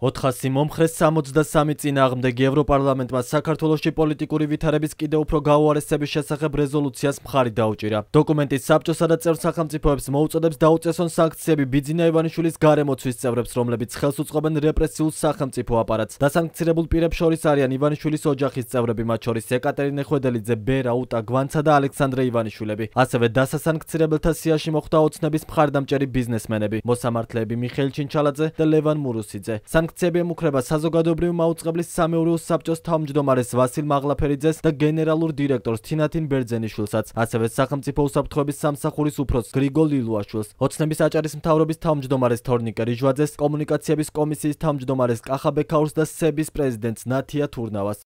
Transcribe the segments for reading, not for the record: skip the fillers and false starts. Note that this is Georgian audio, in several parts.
400 მომხრეს 63 წინააღმდეგი ევროპარლამენტმა საქართველოში პოლიტიკური ვითარების კიდევ უფრო გაუარესების შესახებ რეზოლუციას მხარი დაუჭირა. დოკუმენტი საბჭოსა და წევრ სახელმწიფოებს მოუწოდებს დაუწესონ სანქციები ბიძინა ივანიშვილის გარემოცვის წევრებს, რომლებიც ხელს უწყობენ რეპრესიულ სახელმწიფო აპარატს. დასანქცირებულ პირებს შორის არიან ივანიშვილის ოჯახის წევრები, მათ შორის ეკატერინე ხვედელიძე, ბერა, უტა გვანცა და ალექსანდრე ივანიშვილები. ასევე დასასანქცირებელთა სიაში მოხვდა ოცნების მხარდამჭერი ბიზნესმენები, მოსამართლეები მიხეილ ჩინჩალაძე და ლევან მურუსიძე. სანქციები ემუქრება საზოგადოებრივი მაუწყებლის სამეურვეო საბჭოს თავმჯდომარეს ვასილ მაღლაფერიძეს და გენერალურ დირექტორს თინათინ ბერძენიშვილსაც, ასევე სახელმწიფო უსაფრთხოების სამსახურის უფროსს გრიგოლ ილუაშვილს, ოცნების აჭარის მთავრობის თავმჯდომარეს თორნიკე რიჟვაძეს, კომუნიკაციების კომისიის თავმჯდომარეს კახა ბექაურს და სების პრეზიდენტს ნათია თურნავას.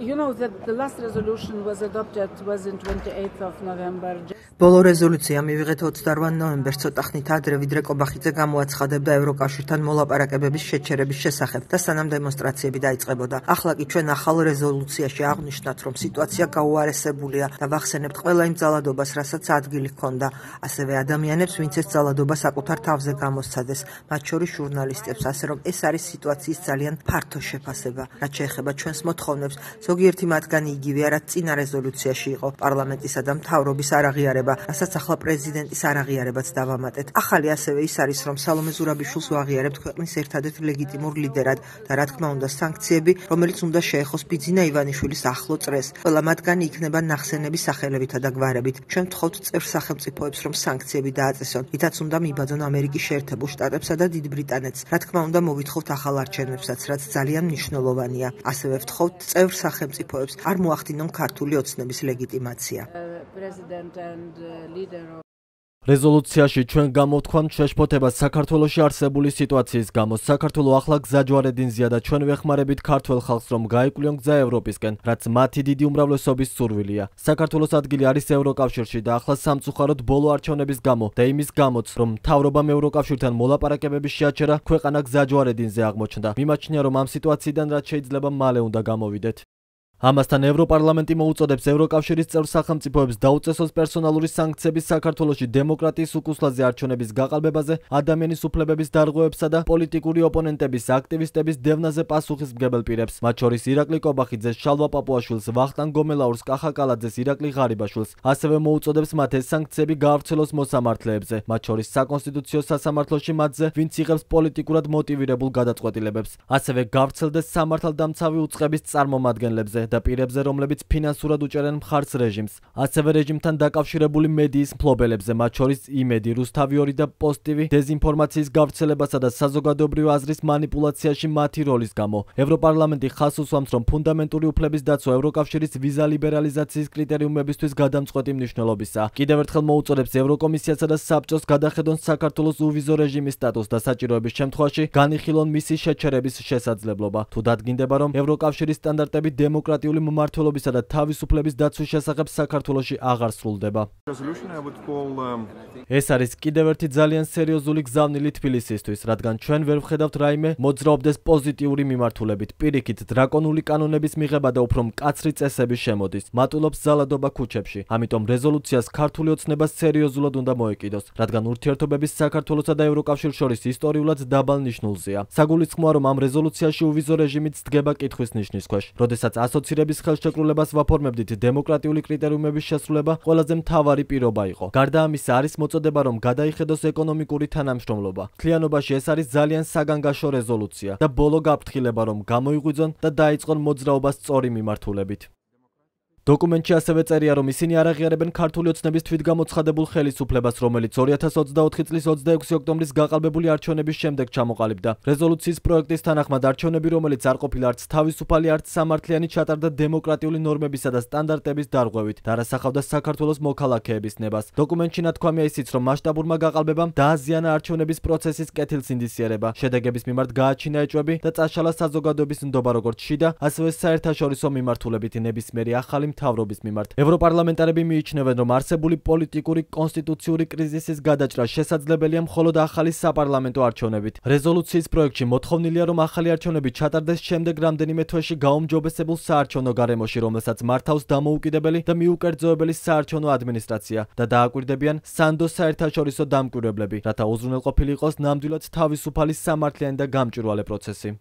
You know that the last resolution was adopted was in 28th of November. ბოლო რეზოლუცია მივიღეთ 28 ნოემბერს, ცოტა ხნით ადრე, ვიდრე კობახიძე გამოაცხადებდა ევროკავშირთან მოლაპარაკებების შეჩერების შესახებ და სანამ დემონსტრაციები დაიწყებოდა. ახლა კი ჩვენ ახალ რეზოლუციაში აღვნიშნათ, რომ სიტუაცია გაუარესებულია და ვახსენებთ ყველა იმ ძალადობას, რასაც ადგილი ჰქონდა, ასევე ადამიანებს, ვინც ეს ძალადობა საკუთარ თავზე გამოსცადეს, მათ შორის ჟურნალისტებს, ასე რომ ეს არის სიტუაციის ძალიან ფართო შეფასება, რაც შეეხება ჩვენს მოთხოვნებს. ზოგიერთი მათგანი იგივეა, რაც წინა რეზოლუციაში იყო, პარლამენტისა და მთავრობის არაღიარება, რასაც ახლა პრეზიდენტის არაღიარებაც დავამატეთ. ახალი ასევე ის არის, რომ სალომე ზურაბიშვილს ვაღიარებთ ქვეყნის ერთადერთ ლეგიტიმურ ლიდერად და რა თქმა უნდა სანქციები, რომელიც უნდა შეეხოს ბიძინა ივანიშვილის ახლო წრეს. ყველა მათგანი იქნება ნახსენების სახელებითა და გვარებით. ჩვენ ვთხოვთ წევრ სახელმწიფოებს, რომ სანქციები დააწესონ, რითაც უნდა მიბაძონ ამერიკის შეერთებულ შტატებსა და დიდ ბრიტანეთს. რა თქმა უნდა მოვითხოვთ ახალ არჩევნებსაც, რაც ძალიან მნიშვნელოვანია. ასევე ვთხოვთ წევრ სახელმწიფოებს არ მოახდინონ ქართული ოცნების ლეგიტიმაცია. რეზოლუციაში ჩვენ გამოვთქვამთ შეშფოთებას საქართველოში არსებული სიტუაციის გამო. საქართველო ახლა გზაჯვარედინზეა და ჩვენ ვეხმარებით ქართველ ხალხს, რომ გაიკვლიონ გზა ევროპისკენ, რაც მათი დიდი უმრავლესობის სურვილია. საქართველოს ადგილი არის ევროკავშირში და ახლა სამწუხაროდ ბოლო არჩევნების გამო და იმის გამოც, რომ მთავრობამ ევროკავშირთან მოლაპარაკებების შეაჩერა, ქვეყანა გზაჯვარედინზე აღმოჩნდა. მიმაჩნია, რომ ამ სიტუაციიდან რაც შეიძლება მალე უნდა გამოვიდეთ. ამასთან ევროპარლამენტი მოუწოდებს ევროკავშირის წევრ სახელმწიფოებს დაუწესოს პერსონალური სანქციები საქართველოში დემოკრატიის უკუსლაზე არჩევნების გაყალბებაზე, ადამიანის უფლებების დარღვევებსა და პოლიტიკური ოპონენტების, აქტივისტების დევნაზე პასუხისმგებელ პირებს, მათ შორის ირაკლი კობახიძეს, შალვა პაპუაშვილს, ვახტანგ გომელაურს, კახა კალაძეს, ირაკლი ღარიბაშვილს. ასევე მოუწოდებს მათ ეს სანქციები გაავრცელოს მოსამართლეებზე, მათ შორის საკონსტიტუციო სასამართლოში მათზე, ვინც იღებს პოლიტიკურად მოტივირებულ გადაწყვეტილებებს. ასევე გავრცელდეს სამართალდამცავი უწყების წარმომადგენლებზე და პირებზე, რომლებიც ფინანსურად უჭერენ მხარს რეჟიმს. ასევე რეჟიმთან დაკავშირებული მედიის მფლობელებზე, მათ შორის იმედი, რუსთავი და პოსტივი, დეზინფორმაციის გავრცელებასა და საზოგადოებრივი აზრის манипуლაციაში მათი როლის გამო. ევროპარლამენტი ხაზს უსვამს, რომ ფუნდამენტური უფლების დაცვა ევროკავშირის ვიზა ლიბერალიზაციის კრიტერიუმებისთვის გადამწყვეტი მნიშვნელობისაა. კიდევ ერთხელ მოუწოდებს ევროკომისიასა და საბჭოს გადახედონ საქართველოს უვიზო რეჟიმის სტატუსს და საჭიროების შემთხვევაში განიხილონ მისი შეჩერების შესაძლებლობა. თუ დადგინდება, რომ ევროკავშირის სტანდარტები დემოკრატიული მმართველობისა და თავისუფლების დაცვის შესახებ საქართველოში აღარ სრულდება. ეს არის კიდევ ერთი ძალიან სერიოზული გზავნილი თბილისისთვის, რადგან ჩვენ ვერ ვხედავთ რაიმე მოძრაობდეს პოზიტიური მიმართულებით. პირიქით, დრაკონული კანონების მიღება და უფრო მკაცრი წესები შემოდის. მატულობს ძალადობა ქუჩებში. ამიტომ რეზოლუციას ქართული ოცნება სერიოზულად უნდა მოეკიდოს, რადგან ურთიერთობების საქართველოსა და ევროკავშირს შორის ისტორიულად დაბალ ნიშნულზეა. საგულისხმოა, რომ ამ რეზოლუციაში უვიზო რეჟიმიც დგება კითხვის ნიშნის ქვეშ, როდესაც ასოცირების ხელშეკრულებას ვაფორმებდით, დემოკრატიული კრიტერიუმების შესრულება ყველაზე მთავარი პირობა იყო. გარდა ამისა არის მოწოდება, რომ გადაიხედოს ეკონომიკური თანამშრომლობა. მთლიანობაში ეს არის ძალიან საგანგაშო რეზოლუცია და ბოლო გაფრთხილება, რომ გამოიღვიძონ და დაიწყონ მოძრაობა სწორი მიმართულებით. დოკუმენტში ასევე წერია, რომ ისინი არ აღიარებენ ქართული ოცნების თვითგამოცხადებულ ხელისუფლებას, რომელიც 2024 წლის 26 ოქტომბრის გაყალბებული არჩევნების შემდეგ ჩამოყალიბდა. რეზოლუციის პროექტის თანახმად არჩევნები, რომელიც არ ყოფილა არც თავისუფალი, არც სამართლიანი, ჩატარდა დემოკრატიული ნორმებისა და სტანდარტების დარღვევით და არასახავდა საქართველოს მოქალაქეების ნებას. დოკუმენტში ნათქვამია ისიც, რომ მასშტაბურმა გაყალბებამ დააზიანა არჩევნების პროცესის კეთილსინდისიერება, შედეგების მიმართ გააჩინა ეჭვები და წაშალა საზოგადოების ნდობა როგორც შიდა, ასევე საერთაშორისო მიმართულებით ნებისმიერი ახალი მთავრობის მიმართ. ევროპარლამენტარები მიიჩნევენ, რომ არსებული პოლიტიკური კონსტიტუციური კრიზისის გადაჭრა შესაძლებელია მხოლოდ ახალი საპარლამენტო არჩევნებით. რეზოლუციის პროექტში მოთხოვნილია, რომ ახალი არჩევნები ჩატარდეს შემდეგ რამდენიმე თვეში გაუმჯობესებულ საარჩევნო გარემოში, რომელსაც მართავს დამოუკიდებელი და მიუკერძოებელი საარჩევნო ადმინისტრაცია და დააკვირდებიან სანდოს საერთაშორისო დამკვირვებლები, რათა უზრუნველყოფილი იყოს ნამდვილად თავისუფალი სამართლიანი და გამჭვირვალე პროცესი.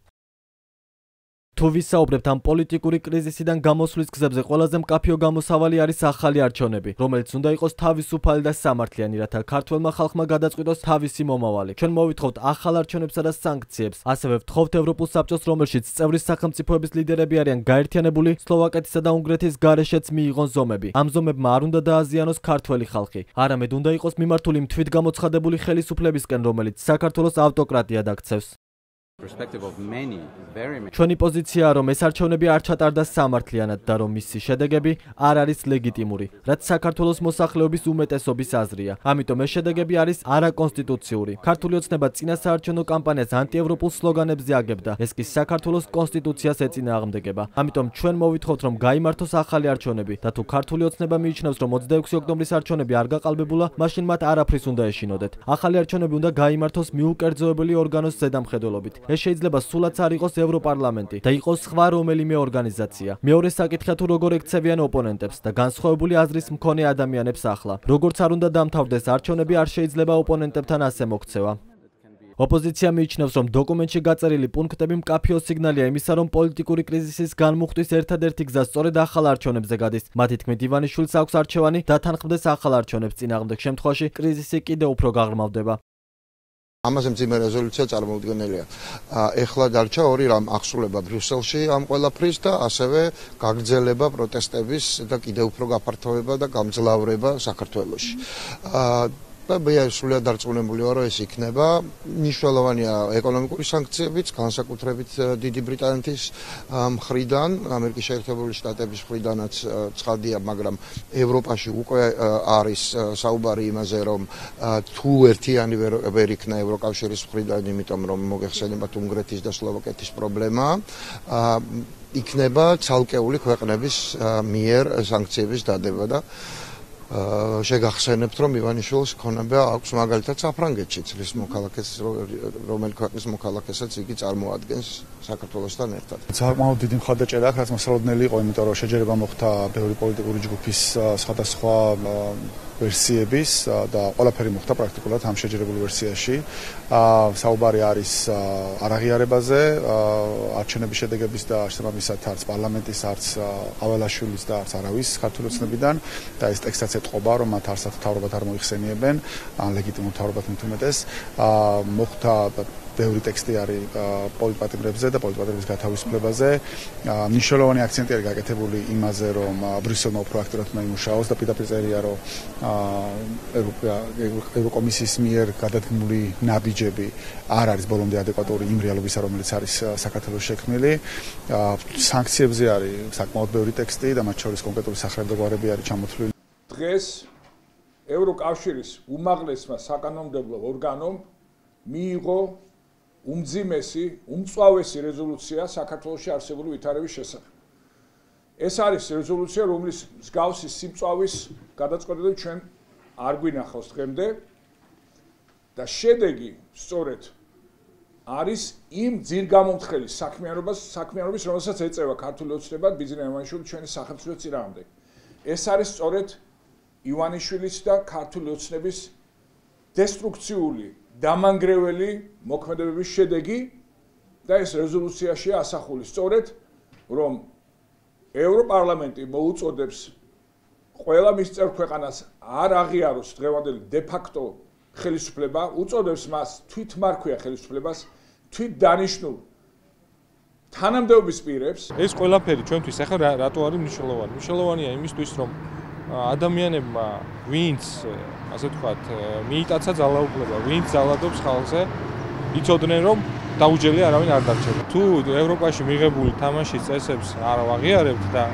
თუ ვისაუბრებთ ამ პოლიტიკური კრიზისიდან გამოსვლის გზებზე, ყველაზე მკაფიო გამოსავალი არის ახალი არჩევნები, რომელიც უნდა იყოს თავისუფალი და სამართლიანი, რათა ქართველმა ხალხმა გადაწყვიტოს თავისი მომავალი. ჩვენ მოვითხოვთ ახალ არჩევნებსა და სანქციებს. ასევე ვთხოვთ ევროპულ საბჭოს, რომელშიც წევრი სახელმწიფოების ლიდერები არიან გაერთიანებული, სლოვაკეთისა და უნგრეთის გარეშეც მიიღონ ზომები. ამ ზომებმა არ უნდა დააზიანოს ქართველი ხალხი, არამედ უნდა იყოს მიმართული თვითგამოცხადებული ხელისუფლებისკენ, რომელიც საქართველოს ავტოკრატიად აქცევს. ჩვენი პოზიციაა, რომ ეს არჩევნები არ ჩატარდა სამართლიანად და რომ მისი შედეგები არ არის ლეგიტიმური, რაც საქართველოს მოსახლეობის უმეტესობის აზრია. ამიტომ ეს შედეგები არის არაკონსტიტუციური. ქართული ოცნება წინა საარჩევნო კამპანიას ანტიევროპულ სლოგანებზე აგებდა. ეს კი საქართველოს კონსტიტუციას ეწინააღმდეგება. ამიტომ ჩვენ მოვითხოვთ, რომ გაიმართოს ახალი არჩევნები და თუ ქართული ოცნება მიიჩნევს, რომ 26 ოქტომბრის არჩევნები არ გაყალბებულა, მაშინ მათ არაფრის უნდა ეშინოდეთ. ახალი არჩევნები უნდა გაიმართოს მიუკერძოებელი ორგანოს ზედამხედველობით. ეს შეიძლება სულაც არ იყოს ევროპარლამენტი და იყოს სხვა რომელიმე ორგანიზაცია. მეორე საკითხია, თუ როგორ ექცევიან ოპონენტებს და განსხვავებული აზრის მქონე ადამიანებს ახლა. როგორც არ უნდა დამთავრდეს არჩევნები, არ შეიძლება ოპონენტებთან ასე მოქცევა. ოპოზიცია მიიჩნევს, რომ დოკუმენტში გაწერილი პუნქტები მკაფიო სიგნალია იმისა, რომ პოლიტიკური კრიზისის განმუხტვის ერთადერთი გზა სწორედ ახალ არჩევნებზე გადის. მათი თქმით, ივანიშვილს აქვს არჩევანი დათანხმდეს ახალ არჩევნებს, წინააღმდეგ შემთხვევაში კრიზისი კიდევ უფრო გაღრმავდება. ამაზე მძიმე რეზოლუცია წარმოუდგენელია. ეხლა დარჩა ორი რამ აღსრულება ბრიუსელში ამ ყველაფრის და ასევე გაგრძელება პროტესტების და კიდევ უფრო გაფართოება და გამძლავრება საქართველოში. მე სულად დარწმუნებული ვარ, რომ ეს იქნება. მნიშვნელოვანია ეკონომიკური სანქციებიც, განსაკუთრებით დიდი ბრიტანეთის მხრიდან, ამერიკის შეერთებული შტატების მხრიდანაც ცხადია, მაგრამ ევროპაში უკვე არის საუბარი იმაზე, რომ თუ ერთიანი ვერ იქნა ევროკავშირის მხრიდან, იმიტომ რომ მოგეხსენებათ უნგრეთის და სლოვაკეთის პრობლემა, იქნება ცალკეული ქვეყნების მიერ სანქციების დადება და შეგახსენებთ, რომ ივანიშვილს ქონება აქვს მაგალითად საფრანგეთში წლის მოქალაქეს, რომელი ქვეყნის მოქალაქესაც იგი წარმოადგენს საქართველოსთან ერთად. საკმაოდ დიდი მხარდაჭერა აქვს, რაც მოსალოდნელი იყო, იმიტომ რომ შეჯერება მოხდა ბევრი პოლიტიკური ჯგუფის სხვადასხვა ვერსიების და ყველაფერი მოხდა პრაქტიკულად ამ შეჯერებულ ვერსიაში. საუბარი არის არაღიარებაზე, არჩევნების შედეგების და შესაბამისად არც პარლამენტის, არც ავალაშვილის და არც არავის ქართული ოცნებიდან და ეს ტექსტაც ეთყობა, რომ მათ არსად მთავრობად არ მოიხსენიებენ, ან ლეგიტიმურ მთავრობად მით უმეტეს. მოხდა ბევრი ტექსტი არის პოლიტპატიმრებზე და პოლიტპატიმრების გათავისუფლებაზე. მნიშვნელოვანი აქცენტი არის გაკეთებული იმაზე, რომ ბრიუსელმა უფრო აქტიურად უნდა იმუშაოს და პირდაპირ წერია, რომ ევროკომისიის მიერ გადადგმული ნაბიჯები არ არის ბოლომდე ადეკვატური იმ რეალობისა, რომელიც არის საქართველოს შექმნილი. სანქციებზე არის საკმაოდ ბევრი ტექსტი და მათ შორის კონკრეტული სახელმწიფოები არის ჩამოთვლილი. დღეს ევროკავშირის უმაღლესმა საკანონმდებლო ორგანომ მიიღო უმძიმესი, უმწვავესი რეზოლუცია საქართველოში არსებული ვითარების შესახებ. ეს არის რეზოლუცია, რომლის მსგავსი სიმწვავის გადაწყვეტილება ჩვენ არ გვინახავს დღემდე და შედეგი სწორედ არის იმ ძირგამომთხელის საქმიანობის, რომელსაც ეწევა ქართული ოცნება ბიზნეს ივანიშვილი ჩვენი სახელმწიფოს წინააღმდეგ. ეს არის სწორედ ივანიშვილის და ქართული ოცნების დესტრუქციული დამანგრეველი მოქმედებების შედეგი და ეს რეზოლუციაში ასახული სწორედ, რომ ევროპარლამენტი მოუწოდებს ყველა მის წევრ ქვეყანას არ აღიაროს დღევანდელი დე-ფაქტო ხელისუფლება, უწოდებს მას თვითმარქვია ხელისუფლებას, თვით დანიშნულ თანამდებობის პირებს. ეს ყველაფერი ჩვენთვის ახლა რატო არის მნიშვნელოვანი? მნიშვნელოვანია იმისთვის, რომ ადამიანებმა, ვინც ასე ვთქვათ, მიიტაცა ძალაუფლება, ვინც ძალადობს ხალხზე, იცოდნენ, რომ დაუჯერია არავინ არ დარჩება. თუ ევროპაში მიღებული თამაშის წესებს არ ვაღიარებთ და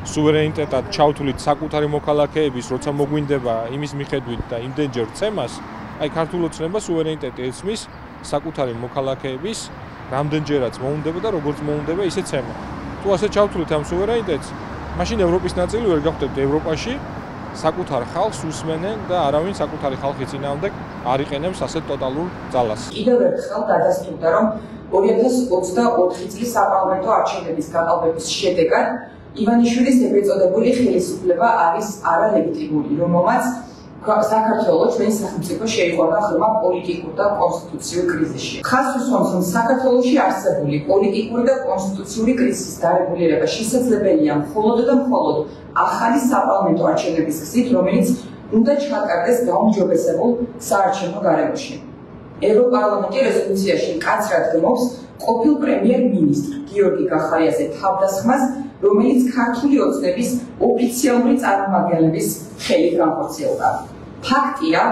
სუვერენიტეტად ჩავთვლით საკუთარი მოქალაქეების, როცა მოგვინდება იმის მიხედვით და იმდენჯერ ცემას, აი ქართული ოცნება სუვერენიტეტი եցმის საკუთარი მოქალაქეების, რამდენჯერაც მოუნდება და როგორც მოუნდება, ისე ცემა. თუ ასე ჩავთვლით ამ სუვერენიტეტს, მაშინ ევროპის ნაწილი ვერ გავხდებთ ევროპაში საკუთარ ხალხს უსმენენ და არავინ საკუთარი ხალხის წინააღმდეგ არ იყენებს ასეთ ტოტალურ ძალას. კიდევ ერთხელ დადასტურდა, რომ 2024 წლის საპარლამენტო არჩევნების გაყალბების შედეგად ივანიშვილის ეგრეთ წოდებული ხელისუფლება არის არალეგიტიმური, რომელმაც საქართველოს ჩვენი სახელმწიფო შეიყვანა ღრმა პოლიტიკურ და კონსტიტუციურ კრიზისში. ხაზს უსვამს, რომ საქართველოში არსებული პოლიტიკური და კონსტიტუციური კრიზისის დარეგულირება შესაძლებელია მხოლოდ და მხოლოდ ახალი საპარლამენტო არჩევნების გზით, რომელიც უნდა ჩატარდეს გაუმჯობესებულ საარჩევნო გარემოში. ევროპარლამენტი რეზოლუციაში მკაცრად გმობს ყოფილ პრემიერ-მინისტრ გიორგი გახარიაზე თავდასხმას, რომელიც ქართული ოცნების ოფიციალური წარმომადგენლების ხელით განხორციელდა. ფაქტია,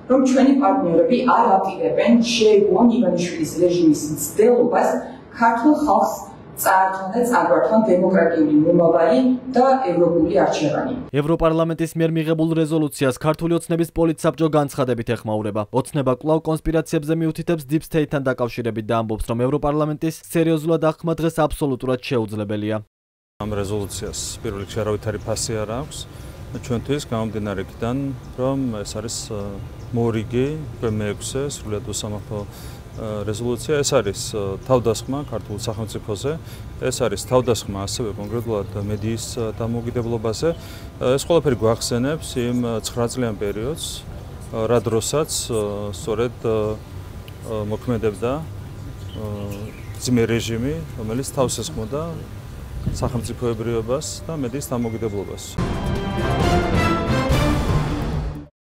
რომ ჩვენი პარტნიორები არ აპირებენ შეეგუონ ივანიშვილის რეჟიმის მცდელობას ქართულ ხალხს წაართონ და წაგვართონ დემოკრატიული მომავალი და ევროპული არჩევანი. ევროპარლამენტის მიერ მიღებულ რეზოლუციას ქართული ოცნების პოლიტსაბჭო განცხადებით ეხმაურება. ოცნება კვლავ კონსპირაციებზე მიუთითებს Deep State-თან დაკავშირებით და ამბობს, რომ ევროპარლამენტის სერიოზულად აღქმა დღეს აბსოლუტურად შეუძლებელია. ამ რეზოლუციას პირველ რიგში არავითარი ფასი არ აქვს. ჩვენთვის გამომდინარე იქიდან, რომ ეს არის მორიგი მე-6 სრულიად უსამართლო რეზოლუცია. ეს არის თავდასხმა ქართულ სახელმწიფოზე, ეს არის თავდასხმა ასევე კონკრეტულად მედიის დამოუკიდებლობაზე. ეს ყველაფერი გვახსენებს იმ 9 წლიან პერიოდს, რა დროსაც სწორედ მოქმედებდა ძმე რეჟიმი, რომელიც თავს ესხმოდა სახელმწიფოებრიობას და მედიის დამოუკიდებლობას.